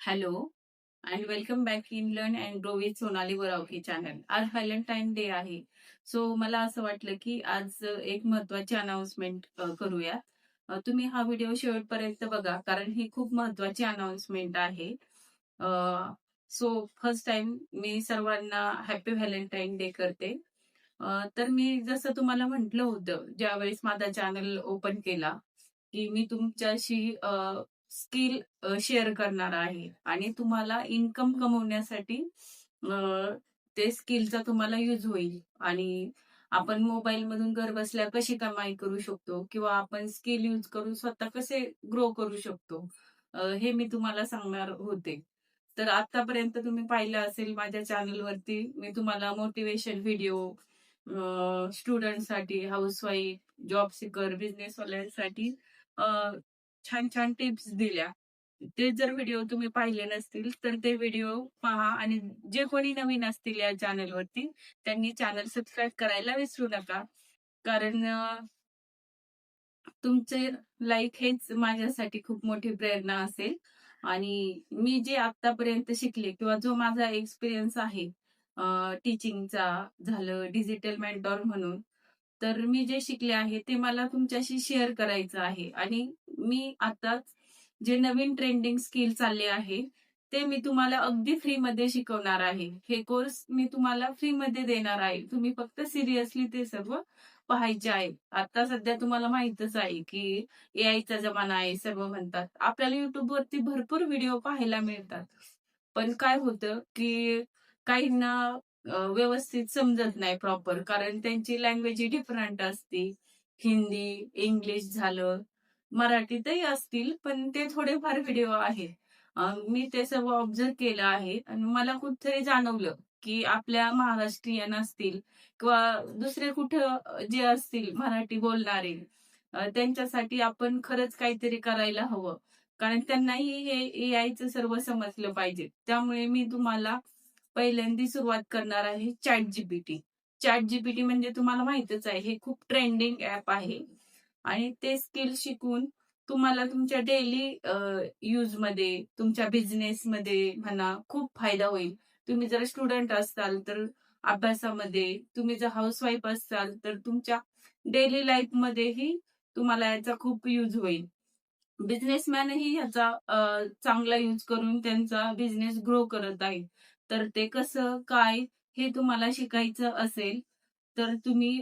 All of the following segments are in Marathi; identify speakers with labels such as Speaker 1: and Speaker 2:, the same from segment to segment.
Speaker 1: Hello and welcome back in learn and grow with Sonali Boravki channel. आज व्हॅलेंटाईन डे आहे. सो मला असं वाटलं की आज एक महत्वाची अनाउन्समेंट करूया. तुम्ही हा व्हिडिओ शेवटपर्यंत बघा, कारण ही खूप महत्वाची अनाउन्समेंट आहे. सो फर्स्ट टाइम मी सर्वांना हॅपी व्हॅलेंटाईन डे करते. तर मी जसं तुम्हाला म्हटलं होतं, ज्यावेळेस माझा चॅनल ओपन केला, की मी तुमच्याशी स्किल शेअर करणार आहे आणि तुम्हाला इन्कम कमवण्यासाठी ते स्किलचा तुम्हाला यूज होईल आणि आपण मोबाईल मधून घर बसल्या कशी कमाई करू शकतो किंवा आपण स्किल यूज करून स्वतः कसे ग्रो करू शकतो, हे मी तुम्हाला सांगणार होते. तर आतापर्यंत तुम्ही पाहिलं असेल माझ्या चॅनलवरती मी तुम्हाला मोटिवेशन व्हिडिओ, स्टुडंटसाठी, हाऊसवाईफ, जॉब सिकर, बिझनेसवाल्यांसाठी छान छान टिप्स दिल्या. ते जर व्हिडिओ तुम्ही पाहिले नसतील तर ते व्हिडिओ पहा आणि जे कोणी नवीन असतील या चॅनलवरती त्यांनी चॅनल सबस्क्राईब करायला विसरू नका. कारण तुमचे लाईक हेच माझ्यासाठी खूप मोठी प्रेरणा असेल. आणि मी जे आतापर्यंत शिकले किंवा जो माझा एक्सपिरियन्स आहे टीचिंगचा झालं, डिजिटल मेंटॉर म्हणून, तर मी जे शिकले आहे ते मला तुमच्याशी शेअर करायचं आहे. आणि मी आताच जे नवीन ट्रेंडिंग स्किल चालले आहे ते मी तुम्हाला अगदी फ्रीमध्ये शिकवणार आहे. हे कोर्स मी तुम्हाला फ्रीमध्ये देणार आहे. तुम्ही फक्त सिरियसली ते सर्व पाहायचे आहे. आता सध्या तुम्हाला माहीतच आहे की एआयचा जमाना आहे सर्व म्हणतात. आपल्याला YouTubeवरती भरपूर व्हिडिओ पाहायला मिळतात. पण काय होतं की काहींना व्यवस्थित समजत नाही प्रॉपर, कारण त्यांची लँग्वेज ही डिफरंट असते. हिंदी, इंग्लिश झालं, मराठीतही असतील, पण ते थोडेफार व्हिडिओ आहेत. मी ते सर्व ऑब्झर्व्ह केलं आहे आणि मला कुठेतरी जाणवलं की आपल्या महाराष्ट्रीयन असतील किंवा दुसरे कुठं जे असतील मराठी बोलणारे, त्यांच्यासाठी आपण खरंच काहीतरी करायला हवं. कारण त्यांनाही हे एआयचं सर्व समजलं पाहिजे. त्यामुळे मी तुम्हाला पहिल्यांदा सुरुवात करणार आहे ChatGPT. ChatGPT म्हणजे तुम्हाला माहीतच आहे, हे खूप ट्रेंडिंग ॲप आहे आणि ते स्किल शिकून तुम्हाला तुमच्या डेली यूजमध्ये, तुमच्या बिझनेसमध्ये म्हणा खूप फायदा होईल. तुम्ही जर स्टुडंट असाल तर अभ्यासामध्ये, तुम्ही जर हाउसवाईफ असाल तर तुमच्या डेली लाईफमध्येही तुम्हाला याचा खूप यूज होईल. बिझनेसमॅनही ह्याचा चांगला यूज करून त्यांचा बिझनेस ग्रो करत आहे. तर ते कसं काय हे तुम्हाला शिकायचं असेल तर तुम्ही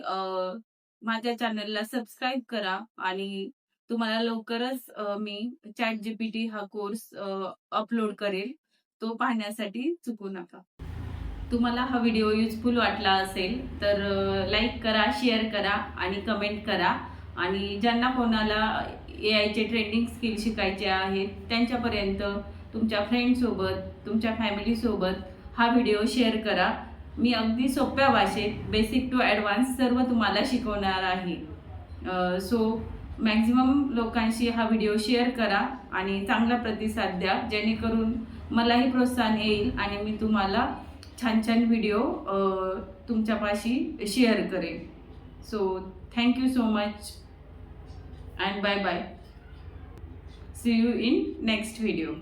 Speaker 1: माझ्या चॅनलला सबस्क्राईब करा आणि तुम्हाला लवकरच मी ChatGPT हा कोर्स अपलोड करेल. तो पाहण्यासाठी चुकू नका. तुम्हाला हा व्हिडिओ युजफुल वाटला असेल तर लाईक करा, शेअर करा आणि कमेंट करा. आणि ज्यांना कोणाला एआयचे ट्रेंडिंग स्किल शिकायचे आहेत त्यांच्यापर्यंत तुमच्या फ्रेंडसोबत, तुमच्या फॅमिलीसोबत हा व्हिडिओ शेअर करा. मी अगदी सोप्या भाषेत बेसिक टू ॲडव्हान्स सर्व तुम्हाला शिकवणार आहे. सो मॅक्झिमम लोकांशी हा व्हिडिओ शेअर करा आणि चांगला प्रतिसाद द्या, जेणेकरून मलाही प्रोत्साहन येईल आणि मी तुम्हाला छान छान व्हिडिओ तुमच्यापाशी शेअर करेन. So thank you so much and bye bye. See you in next video.